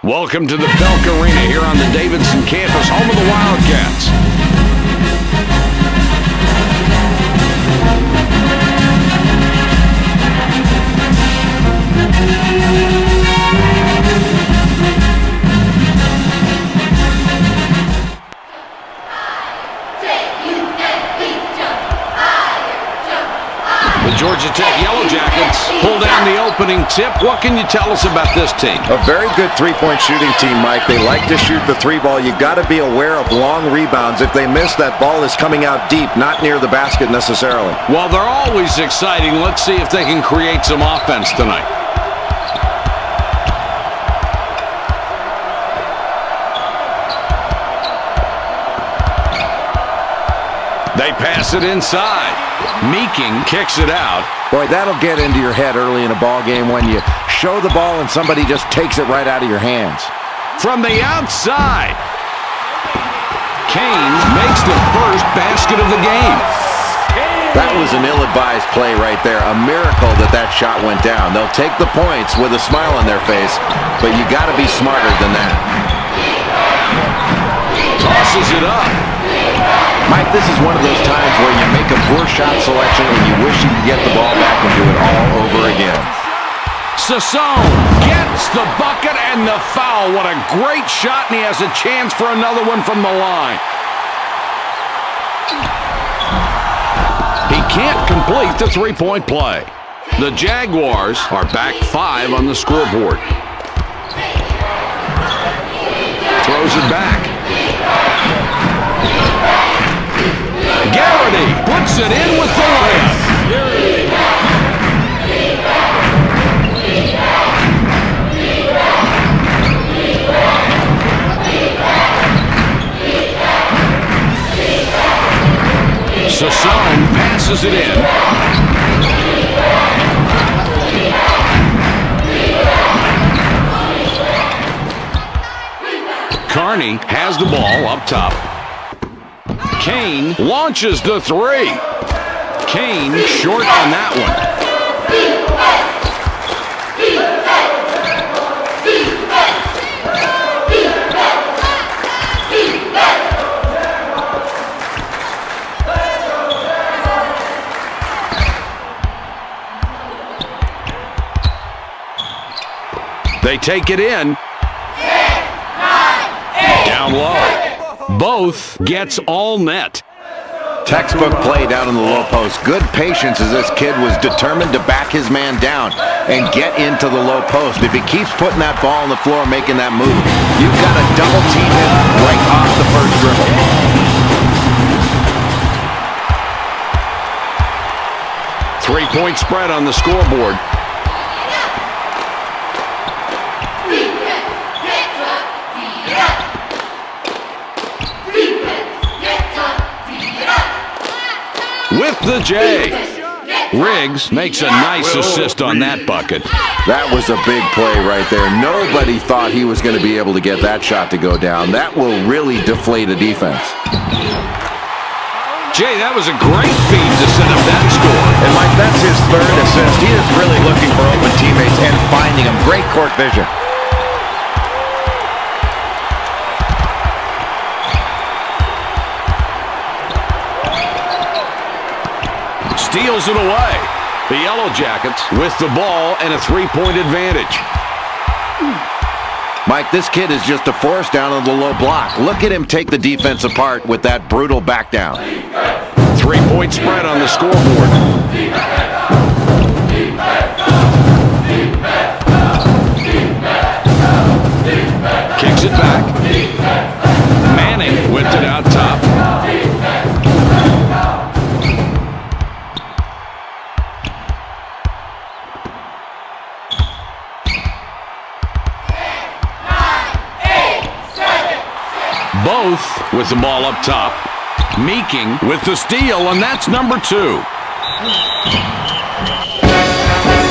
Welcome to the Belk Arena here on the Davidson campus, home of the Wildcats. The Georgia Tech Yellow Jackets pull down the opening tip. What can you tell us about this team? A very good three-point shooting team, Mike. They like to shoot the three ball. You got to be aware of long rebounds. If they miss, that ball is coming out deep, not near the basket necessarily. Well, they're always exciting. Let's see if they can create some offense tonight. They pass it inside. Meeking kicks it out. Boy, that'll get into your head early in a ball game when you show the ball and somebody just takes it right out of your hands. From the outside, Kane makes the first basket of the game. That was an ill-advised play right there. A miracle that that shot went down. They'll take the points with a smile on their face, but you got to be smarter than that. Tosses it up. Mike, this is one of those times where you make a poor shot selection and you wish you could get the ball back and do it all over again. Sassone gets the bucket and the foul. What a great shot, and he has a chance for another one from the line. He can't complete the three-point play. The Jaguars are back 5 on the scoreboard. Throws it back. Garrity puts it in with the layup. Sassone passes it in. Carney has the ball up top. Kane launches the three. Kane short on that one. They take it in. Down low. Both gets all net. Textbook play down in the low post. Good patience as this kid was determined to back his man down and get into the low post. If he keeps putting that ball on the floor, making that move, you've got to double team him right off the first dribble. Three-point spread on the scoreboard. With the J. Riggs makes a nice assist on that bucket. That was a big play right there. Nobody thought he was going to be able to get that shot to go down. That will really deflate a defense. Jay, that was a great feed to set up that score. And Mike, that's his third assist. He is really looking for open teammates and finding them. Great court vision. Steals it away. The Yellow Jackets with the ball and a three-point advantage. Mike, this kid is just a force down on the low block. Look at him take the defense apart with that brutal back down. Three-point spread on the scoreboard. Kicks it back. Manning whipped it out top. Both with the ball up top. Meeking with the steal, and that's number 2.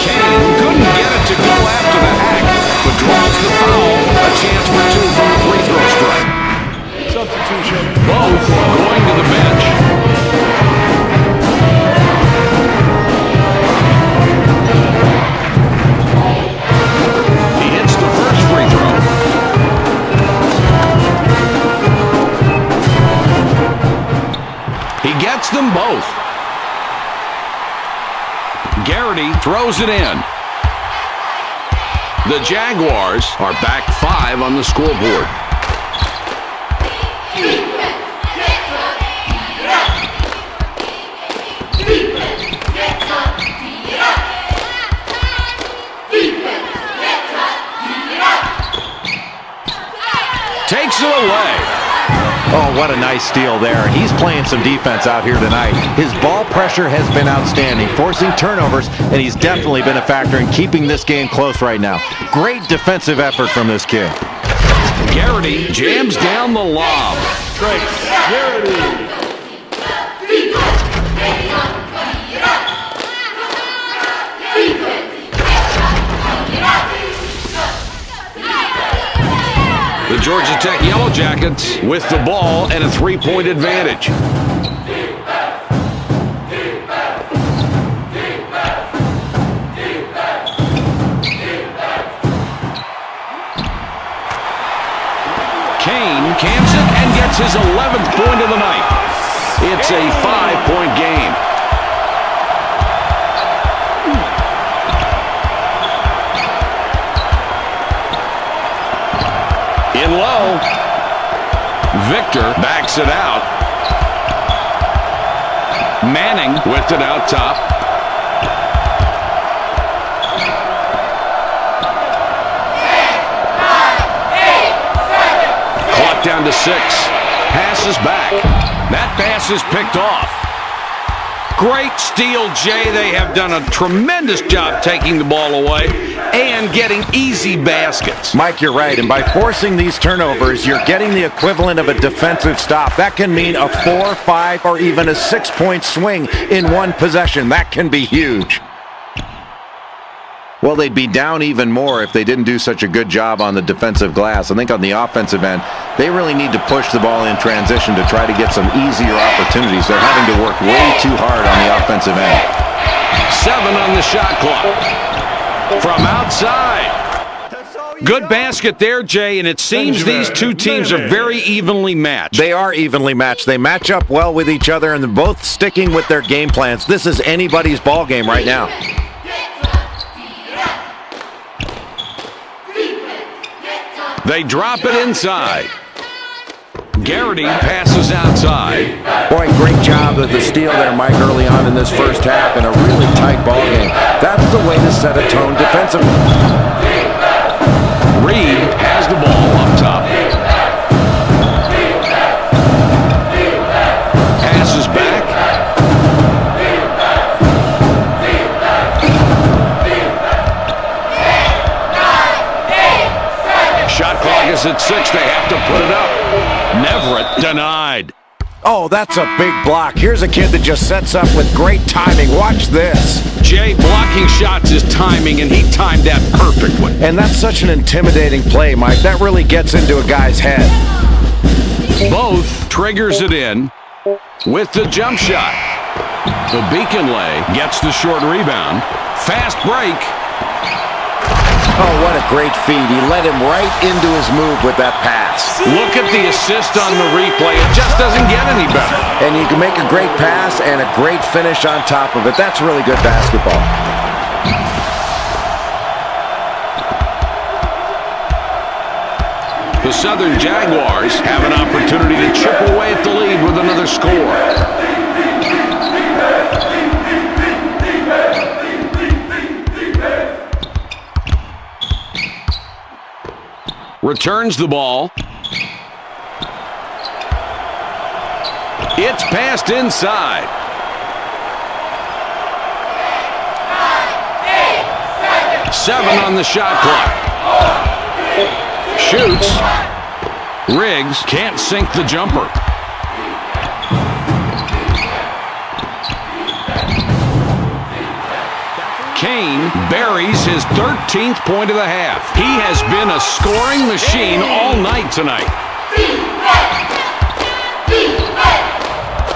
Kane couldn't get it to go after the hack, but draws the foul. A chance for 2 from the free throw strike. Substitution. Both going to the bench. He hits the first free throw. them both. Garrity throws it in. The Jaguars are back 5 on the scoreboard. Takes it away. Oh, what a nice steal there. He's playing some defense out here tonight. His ball pressure has been outstanding, forcing turnovers, and he's definitely been a factor in keeping this game close right now. Great defensive effort from this kid. Garrity jams down the lob. Garrity. The Georgia Tech Yellow Jackets with the ball and a 3-point advantage. Kane cans it and gets his 11th point of the night. It's a 5-point game. In low. Victor backs it out. Manning with it out top. Clock down to 6. Passes back. That pass is picked off. Great steal, Jay. They have done a tremendous job taking the ball away and getting easy baskets. Mike, you're right, and by forcing these turnovers, you're getting the equivalent of a defensive stop. That can mean a 4, 5, or even a 6-point swing in one possession. That can be huge. Well, they'd be down even more if they didn't do such a good job on the defensive glass. I think on the offensive end, they really need to push the ball in transition to try to get some easier opportunities. They're having to work way too hard on the offensive end. 7 on the shot clock. From outside. Good basket there, Jay, and it seems these two teams are very evenly matched. They are evenly matched. They match up well with each other, and they're both sticking with their game plans. This is anybody's ball game right now. They drop it inside. Garrity passes outside. Boy, great job of the steal there, Mike, early on in this first half in a really tight ball game. That's the way to set a tone defensively. Reed has the ball up top. Passes back. Shot clock is at 6. They have to put it up. Neverett denied. Oh, that's a big block. Here's a kid that just sets up with great timing. Watch this. Jay, blocking shots is timing, and he timed that perfectly. And that's such an intimidating play, Mike. That really gets into a guy's head. Both triggers it in with the jump shot. The Beacon lay gets the short rebound. Fast break. Oh, what a great feed. He led him right into his move with that pass. Look at the assist on the replay. It just doesn't get any better. And you can make a great pass and a great finish on top of it. That's really good basketball. The Southern Jaguars have an opportunity to chip away at the lead with another score. Returns the ball. It's passed inside. 7 on the shot clock. Shoots. Riggs can't sink the jumper. Kane buries his 13th point of the half. He has been a scoring machine all night tonight.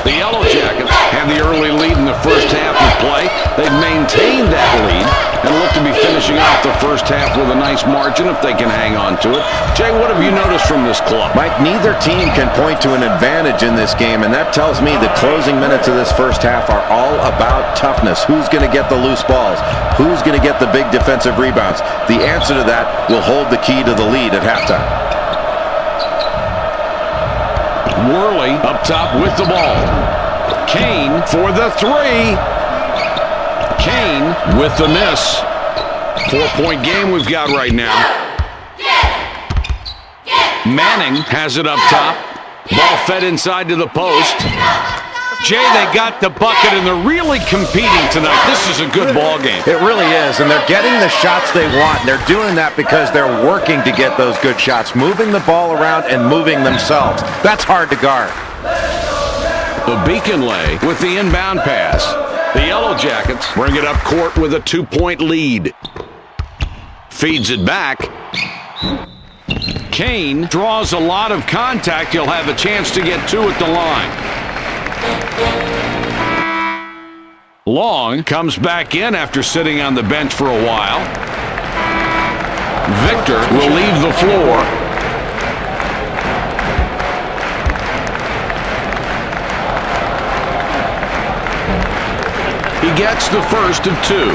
The Yellow Jackets have the early lead in the first half of play. They've maintained that lead and look to be finishing off the first half with a nice margin if they can hang on to it. Jay, what have you noticed from this club? Mike, neither team can point to an advantage in this game, and that tells me the closing minutes of this first half are all about toughness. Who's going to get the loose balls? Who's going to get the big defensive rebounds? The answer to that will hold the key to the lead at halftime. Worley up top with the ball. Kane for the three. Kane with the miss. 4-point game we've got right now. Manning has it up top. Ball fed inside to the post. Jay, they got the bucket, and they're really competing tonight. This is a good ball game. It really is, and they're getting the shots they want. And they're doing that because they're working to get those good shots, moving the ball around and moving themselves. That's hard to guard. The Beacon lay with the inbound pass. The Yellow Jackets bring it up court with a 2-point lead. Feeds it back. Kane draws a lot of contact. He'll have a chance to get two at the line. Long comes back in after sitting on the bench for a while. Victor will leave the floor. He gets the first of two.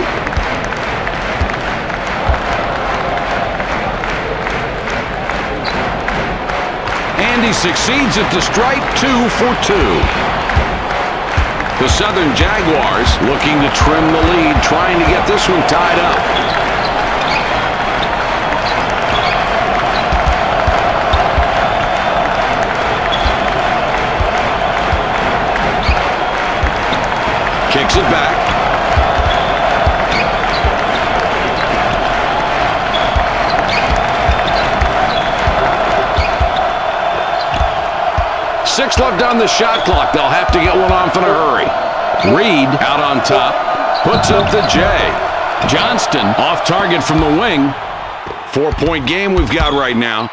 And he succeeds at the stripe, 2 for 2. The Southern Jaguars looking to trim the lead, trying to get this one tied up. Kicks it back. Six left on the shot clock. They'll have to get one off in a hurry. Reed out on top. Puts up the J. Johnston off target from the wing. 4-point game we've got right now.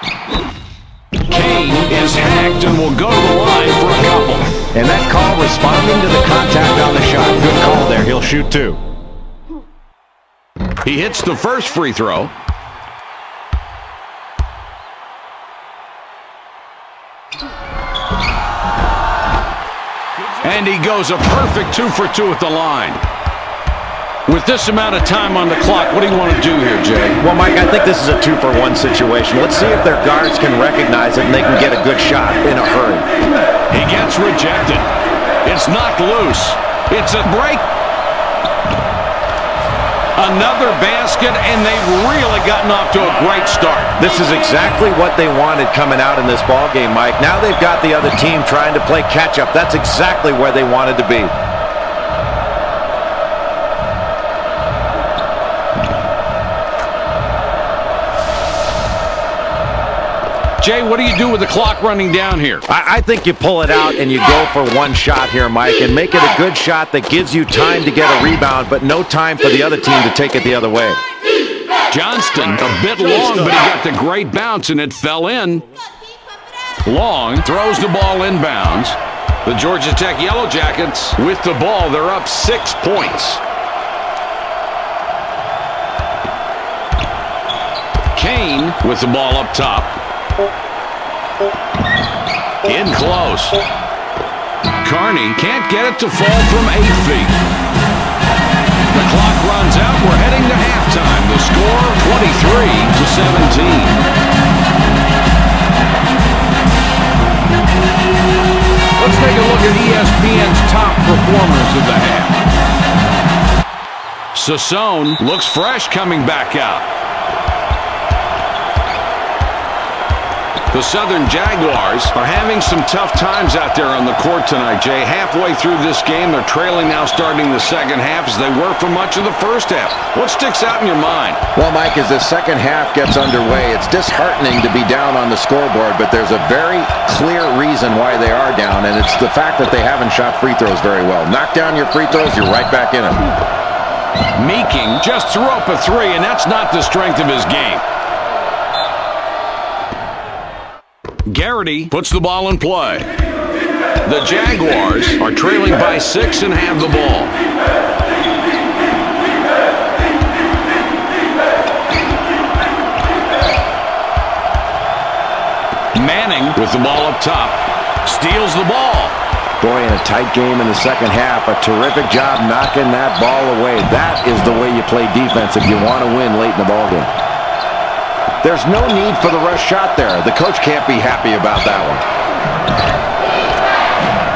Kane is hacked and will go to the line for a couple. And that call responding to the contact on the shot. Good call there. He'll shoot two. He hits the first free throw. And he goes a perfect 2 for 2 at the line. With this amount of time on the clock, what do you want to do here, Jay? Well, Mike, I think this is a 2-for-1 situation. Let's see if their guards can recognize it and they can get a good shot in a hurry. He gets rejected. It's knocked loose. It's a break. Another basket, and they've really gotten off to a great start. This is exactly what they wanted coming out in this ball game, Mike. Now they've got the other team trying to play catch-up. That's exactly where they wanted to be. Jay, what do you do with the clock running down here? I think you pull it out and you go for one shot here, Mike, and make it a good shot that gives you time to get a rebound, but no time for the other team to take it the other way. Johnston, a bit long, but he got the great bounce, and it fell in. Long throws the ball inbounds. The Georgia Tech Yellow Jackets with the ball. They're up 6 points. Kane with the ball up top. In close. Carney can't get it to fall from 8 feet. The clock runs out. We're heading to halftime. The score, 23-17. Let's take a look at ESPN's top performers of the half. Sassone looks fresh coming back out. The Southern Jaguars are having some tough times out there on the court tonight, Jay. Halfway through this game, they're trailing now starting the second half as they were for much of the first half. What sticks out in your mind? Well, Mike, as the second half gets underway, it's disheartening to be down on the scoreboard, but there's a very clear reason why they are down, and it's the fact that they haven't shot free throws very well. Knock down your free throws, you're right back in them. Meeking just threw up a three, and that's not the strength of his game. Garrity puts the ball in play. The Jaguars are trailing by 6 and have the ball. Manning with the ball up top. Steals the ball. Boy, in a tight game in the second half, a terrific job knocking that ball away. That is the way you play defense if you want to win late in the ballgame. There's no need for the rush shot there. The coach can't be happy about that one.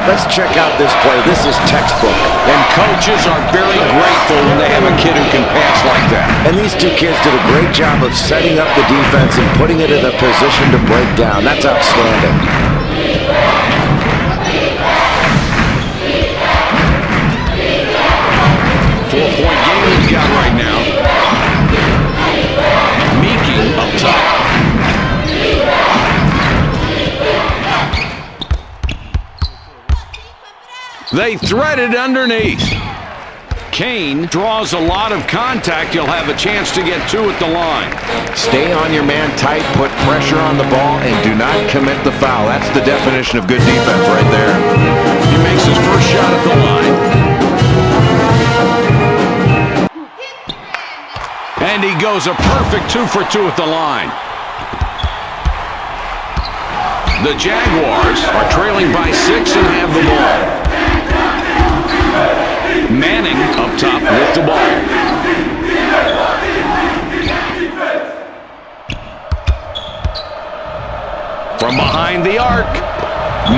Let's check out this play. This is textbook. And coaches are very grateful when they have a kid who can pass like that. And these two kids did a great job of setting up the defense and putting it in a position to break down. That's outstanding. 4-point game we've got right now. Meeking up top. They thread it underneath. Kane draws a lot of contact. You'll have a chance to get 2 at the line. Stay on your man tight, put pressure on the ball, and do not commit the foul. That's the definition of good defense right there. He makes his first shot at the line. And he goes a perfect 2 for 2 at the line. The Jaguars are trailing by 6 and have the ball. Manning up top with the ball. From behind the arc.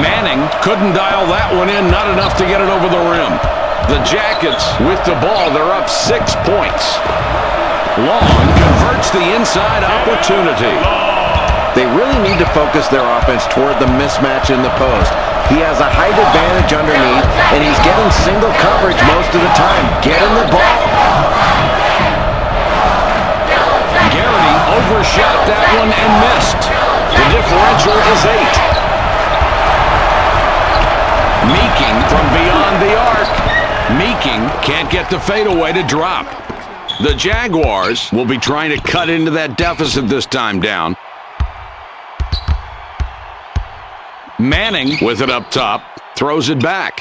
Manning couldn't dial that one in, not enough to get it over the rim. The Jackets with the ball, they're up 6 points. Long converts the inside opportunity. They really need to focus their offense toward the mismatch in the post. He has a height advantage underneath, and he's getting single coverage most of the time. Get him the ball. Garrity overshot that one and missed. The differential is 8. Meeking from beyond the arc. Meeking can't get the fadeaway to drop. The Jaguars will be trying to cut into that deficit this time down. Manning with it up top, throws it back.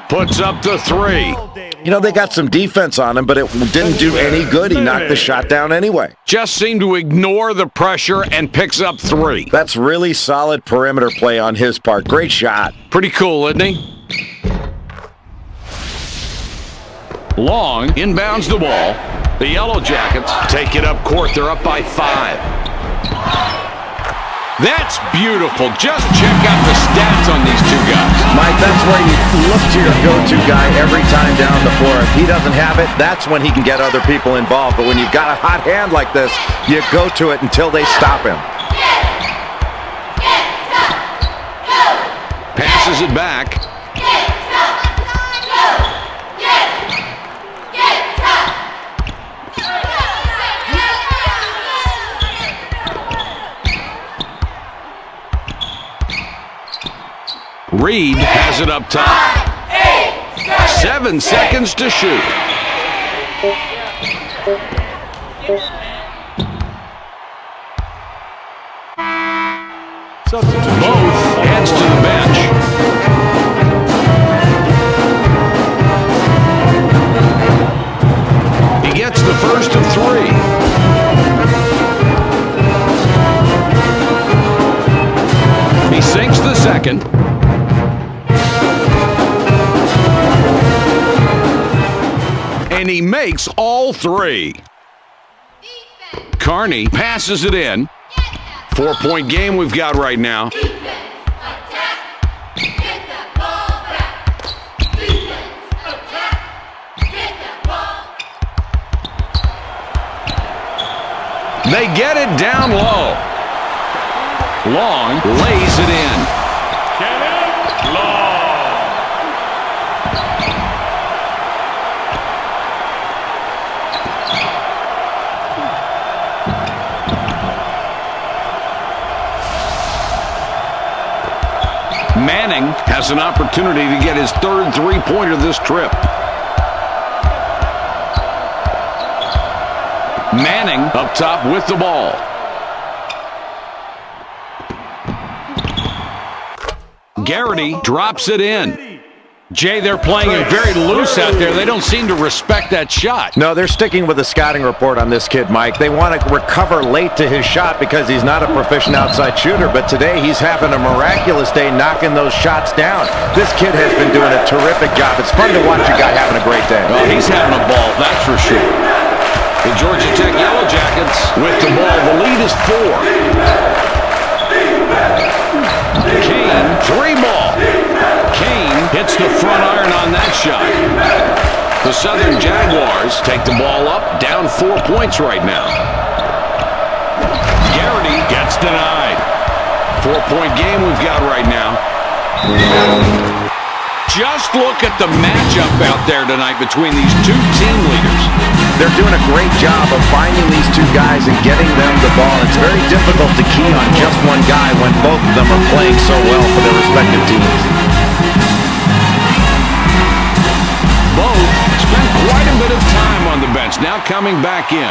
Puts up the 3. You know, they got some defense on him, but it didn't do any good. He knocked the shot down anyway. Just seemed to ignore the pressure and picks up 3. That's really solid perimeter play on his part. Great shot. Pretty cool, isn't he? Long inbounds the ball. The Yellow Jackets take it up court. They're up by 5. That's beautiful. Just check out the stats on these two guys. Mike, that's where you look to your go-to guy every time down the floor. If he doesn't have it, that's when he can get other people involved. But when you've got a hot hand like this, you go to it until they stop him. Passes it back. Reed has it up top. 7 seconds to shoot. Both heads to the bench. He gets the first of 3. He sinks the second. And he makes all 3. Carney passes it in. 4-point game we've got right now. They get it down low. Long lays it in. Manning has an opportunity to get his 3rd three-pointer this trip. Manning up top with the ball. Garrity drops it in. Jay, they're playing it very loose out there. They don't seem to respect that shot. No, they're sticking with the scouting report on this kid, Mike. They want to recover late to his shot because he's not a proficient outside shooter, but today he's having a miraculous day knocking those shots down. This kid has been doing a terrific job. It's fun to watch a guy having a great day. Well, he's having a ball, that's for sure. The Georgia Tech Yellow Jackets with the ball. The lead is 4. Kane, 3-ball. Kane hits the front iron on that shot. The Southern Jaguars take the ball up, down 4 points right now. Garrity gets denied. 4-point game we've got right now. Just look at the matchup out there tonight between these two team leaders. They're doing a great job of finding these two guys and getting them the ball. It's very difficult to key on just one guy when both of them are playing so well for their respective teams. Both spent quite a bit of time on the bench, now coming back in.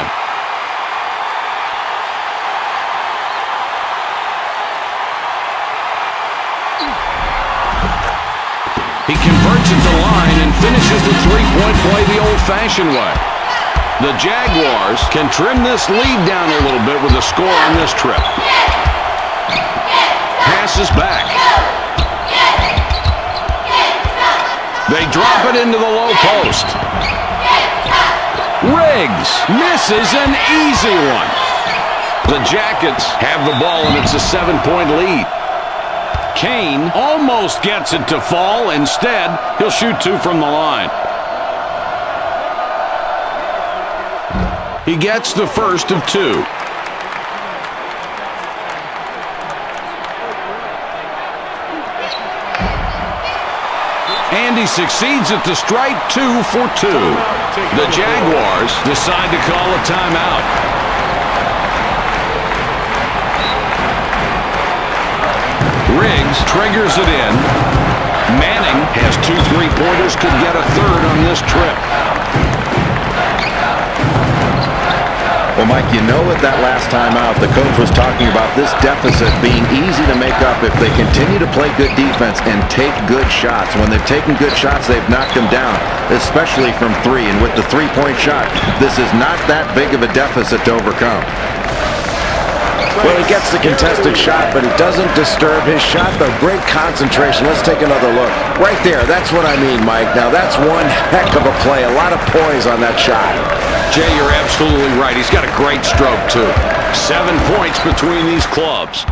He converts at the line and finishes the three-point play the old-fashioned way. The Jaguars can trim this lead down a little bit with a score on this trip. Passes back. They drop it into the low post. Riggs misses an easy one. The Jackets have the ball, and it's a 7-point lead. Kane almost gets it to fall. Instead, he'll shoot 2 from the line. He gets the first of 2. And he succeeds at the strike. 2 for 2. The Jaguars decide to call a timeout. Riggs triggers it in. Manning has 2 3-pointers, could get a third on this trip. Well, Mike, you know at that last time out, the coach was talking about this deficit being easy to make up if they continue to play good defense and take good shots. When they've taken good shots, they've knocked them down, especially from 3. And with the 3-point shot, this is not that big of a deficit to overcome. Well, he gets the contested shot, but it doesn't disturb his shot, though. Great concentration. Let's take another look. Right there, that's what I mean, Mike. Now, that's one heck of a play. A lot of poise on that shot. Jay, you're absolutely right. He's got a great stroke, too. 7 points between these clubs.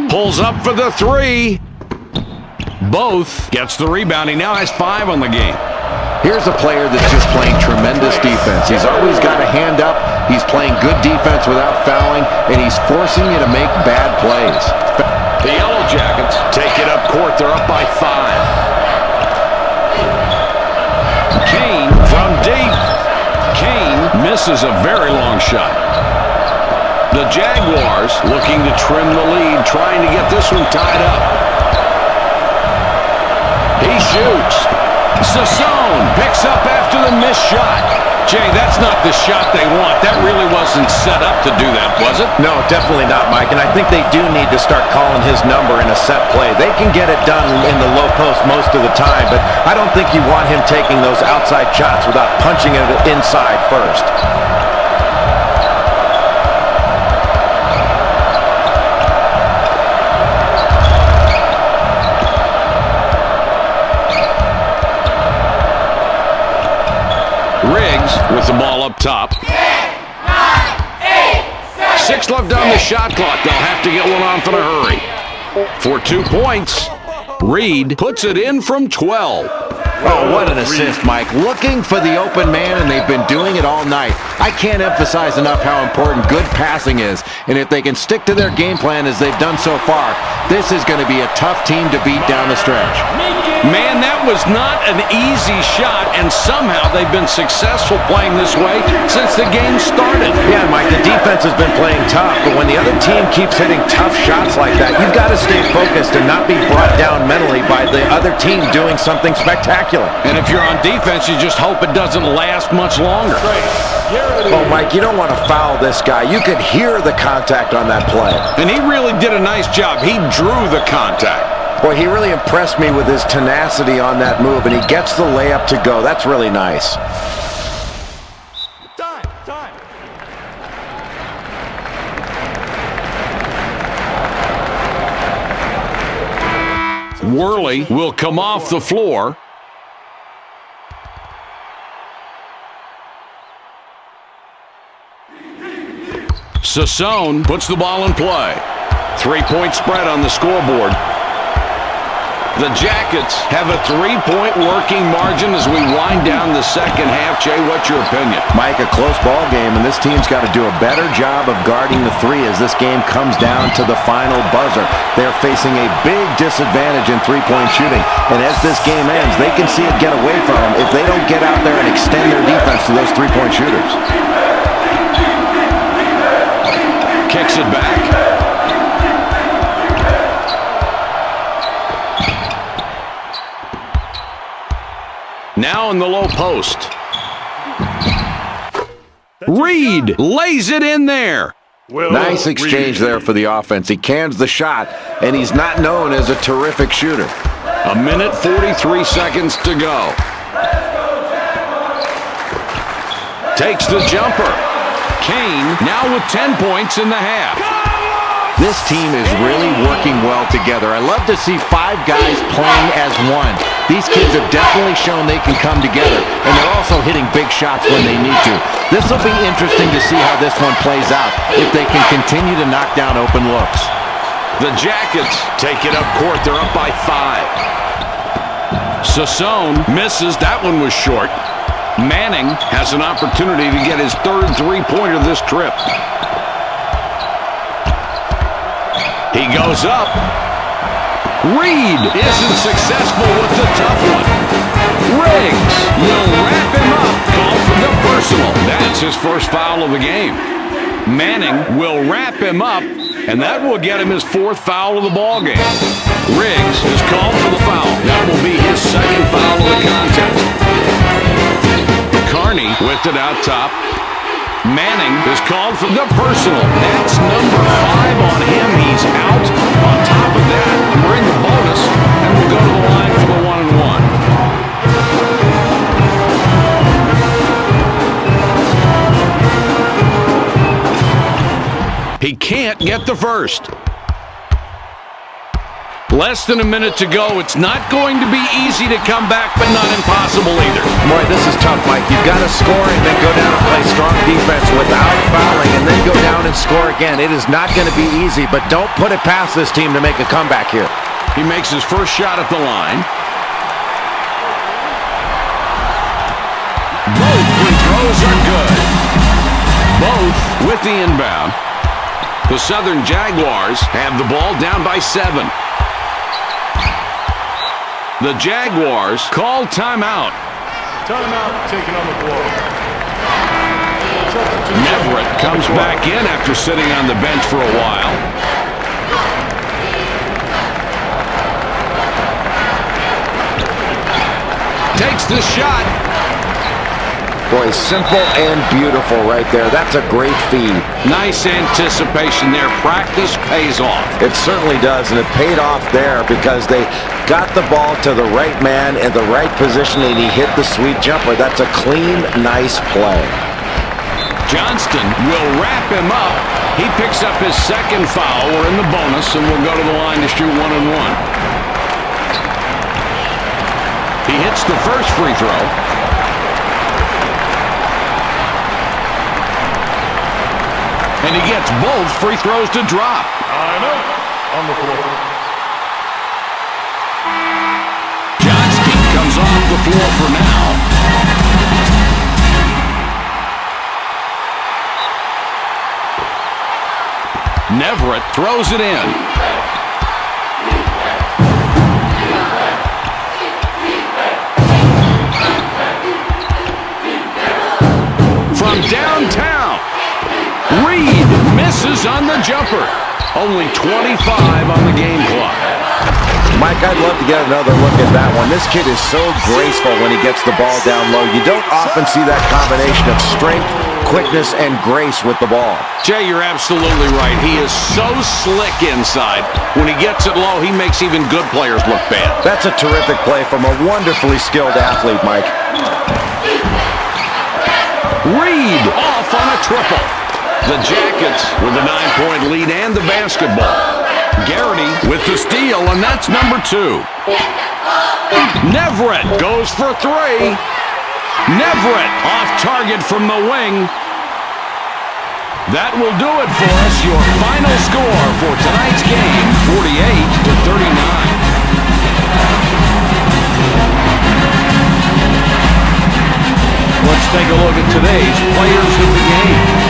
Pulls up for the 3. Both gets the rebound. He now has 5 on the game. Here's a player that's just playing tremendous defense. He's always got a hand up. He's playing good defense without fouling, and he's forcing you to make bad plays. The Yellow Jackets take it up court. They're up by 5. Kane from deep. Kane misses a very long shot. The Jaguars looking to trim the lead, trying to get this one tied up. He shoots. Sassone picks up after the missed shot. Jay, that's not the shot they want. That really wasn't set up to do that, was it? No, definitely not, Mike. And I think they do need to start calling his number in a set play. They can get it done in the low post most of the time, but I don't think you want him taking those outside shots without punching it inside first. With the ball up top. 10, 9, 8, 7, 6 left on the shot clock. They'll have to get one off in a hurry. For 2 points, Reed puts it in from 12. Oh, what an assist, Mike. Looking for the open man, and they've been doing it all night. I can't emphasize enough how important good passing is. And if they can stick to their game plan as they've done so far, this is going to be a tough team to beat down the stretch. Man, that was not an easy shot, and somehow they've been successful playing this way since the game started. Yeah, Mike, the defense has been playing tough, but when the other team keeps hitting tough shots like that, you've got to stay focused and not be brought down mentally by the other team doing something spectacular. And if you're on defense, you just hope it doesn't last much longer. Oh, Mike, you don't want to foul this guy. You could hear the contact on that play. And he really did a nice job. He drew the contact. Boy, he really impressed me with his tenacity on that move, and he gets the layup to go. That's really nice. Time. Worley will come off the floor. Sassone puts the ball in play. 3-point spread on the scoreboard. The Jackets have a 3-point working margin as we wind down the second half. Jay, what's your opinion? Mike, a close ball game, and this team's got to do a better job of guarding the three as this game comes down to the final buzzer. They're facing a big disadvantage in three-point shooting, and as this game ends, they can see it get away from them if they don't get out there and extend their defense to those three-point shooters. Kicks it back. Now in the low post. Reed lays it in there. Nice exchange there for the offense. He cans the shot, and he's not known as a terrific shooter. A minute 43 seconds to go. Takes the jumper. Kane now with 10 points in the half. This team is really working well together. I love to see 5 guys playing as one. These kids have definitely shown they can come together, and they're also hitting big shots when they need to. This will be interesting to see how this one plays out, if they can continue to knock down open looks. The Jackets take it up court. They're up by 5. Sassone misses. That one was short. Manning has an opportunity to get his 3rd three-pointer this trip. He goes up. Reed isn't successful with the tough one. Riggs will wrap him up. Call for the personal. That's his first foul of the game. Manning will wrap him up, and that will get him his 4th foul of the ball game. Riggs is called for the foul. That will be his 2nd foul of the contest. Carney with it out top. Manning is called for the personal. That's number 5 on him. He's out. On top of that, we're in the bonus, and we'll go to the line for the 1-and-1. He can't get the first. Less than a minute to go. It's not going to be easy to come back, but not impossible either. Boy, this is tough, Mike. You've got to score and then go down and play strong defense without fouling and then go down and score again. It is not going to be easy, but don't put it past this team to make a comeback here. He makes his first shot at the line. Both free throws are good. Both with the inbound. The Southern Jaguars have the ball down by 7. The Jaguars call timeout. Timeout taken on the floor. Everett comes back in after sitting on the bench for a while. Takes the shot. Boy, simple and beautiful right there. That's a great feed. Nice anticipation there. Practice pays off. It certainly does, and it paid off there because they got the ball to the right man in the right position, and he hit the sweet jumper. That's a clean, nice play. Johnston will wrap him up. He picks up his 2nd foul. We're in the bonus, and we'll go to the line to shoot 1-and-1. He hits the first free throw. And he gets both free throws to drop. Timeout on the floor. Johnston comes off the floor for now. Everett throws it in. misses on the jumper. Only 25 on the game clock. Mike, I'd love to get another look at that one. This kid is so graceful when he gets the ball down low. You don't often see that combination of strength, quickness, and grace with the ball. Jay, you're absolutely right. He is so slick inside. When he gets it low, he makes even good players look bad. That's a terrific play from a wonderfully skilled athlete, Mike. Reed off on a triple. The Jackets with a 9-point lead and the basketball. Garrity with the steal, and that's number 2. Neverett goes for 3. Neverett off target from the wing. That will do it for us. Your final score for tonight's game, 48-39. Let's take a look at today's players of the game.